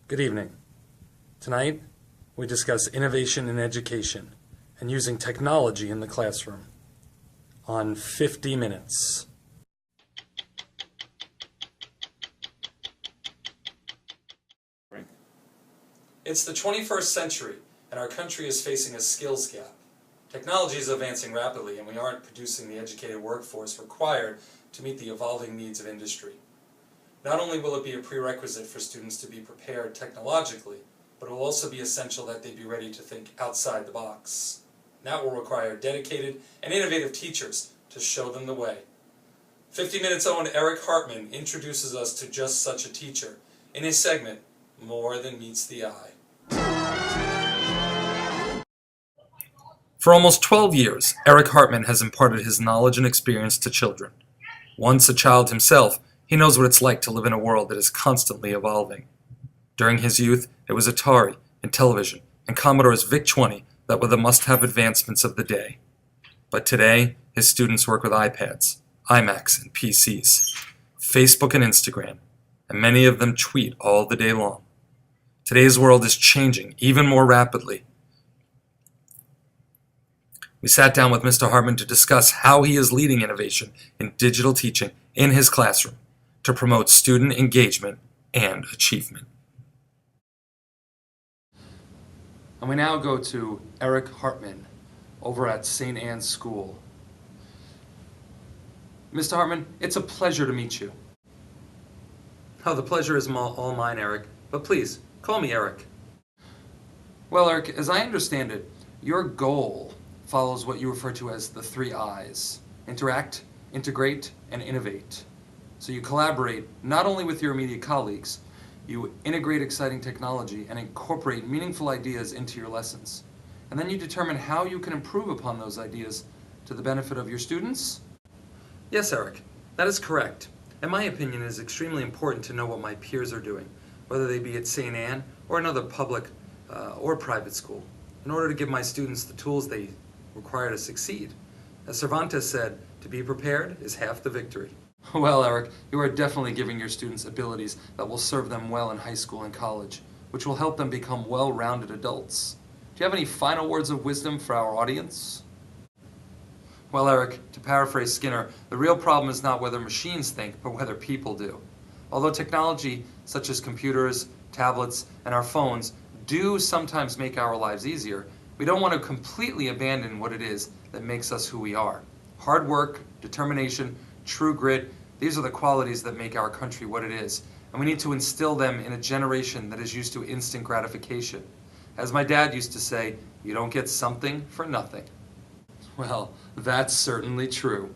Good evening. Tonight, we discuss innovation in education and using technology in the classroom on 50 Minutes. It's the 21st century, and our country is facing a skills gap. Technology is advancing rapidly, and we aren't producing the educated workforce required to meet the evolving needs of industry. Not only will it be a prerequisite for students to be prepared technologically, but it will also be essential that they be ready to think outside the box. That will require dedicated and innovative teachers to show them the way. 50 Minutes' own Eric Hartman introduces us to just such a teacher in his segment, More Than Meets the Eye. For almost 12 years, Eric Hartman has imparted his knowledge and experience to children. Once a child himself, he knows what it's like to live in a world that is constantly evolving. During his youth, it was Atari and television and Commodore's VIC-20 that were the must-have advancements of the day. But today, his students work with iPads, iMacs, and PCs, Facebook and Instagram, and many of them tweet all the day long. Today's world is changing even more rapidly. We sat down with Mr. Hartman to discuss how he is leading innovation in digital teaching in his classroom to promote student engagement and achievement. And we now go to Eric Hartman over at St. Anne's School. Mr. Hartman, it's a pleasure to meet you. Oh, the pleasure is all mine, Eric, but please, call me Eric. Well, Eric, as I understand it, your goal follows what you refer to as the 3 I's: interact, integrate, and innovate. So you collaborate not only with your immediate colleagues, you integrate exciting technology and incorporate meaningful ideas into your lessons. And then you determine how you can improve upon those ideas to the benefit of your students? Yes, Eric, that is correct. In my opinion, it is extremely important to know what my peers are doing, whether they be at St. Anne or another public or private school, in order to give my students the tools they require to succeed. As Cervantes said, to be prepared is half the victory. Well, Eric, you are definitely giving your students abilities that will serve them well in high school and college, which will help them become well-rounded adults. Do you have any final words of wisdom for our audience? Well, Eric, to paraphrase Skinner, the real problem is not whether machines think, but whether people do. Although technology, such as computers, tablets, and our phones, do sometimes make our lives easier, we don't want to completely abandon what it is that makes us who we are. Hard work, determination, true grit, these are the qualities that make our country what it is, and we need to instill them in a generation that is used to instant gratification. As my dad used to say, you don't get something for nothing. Well, that's certainly true.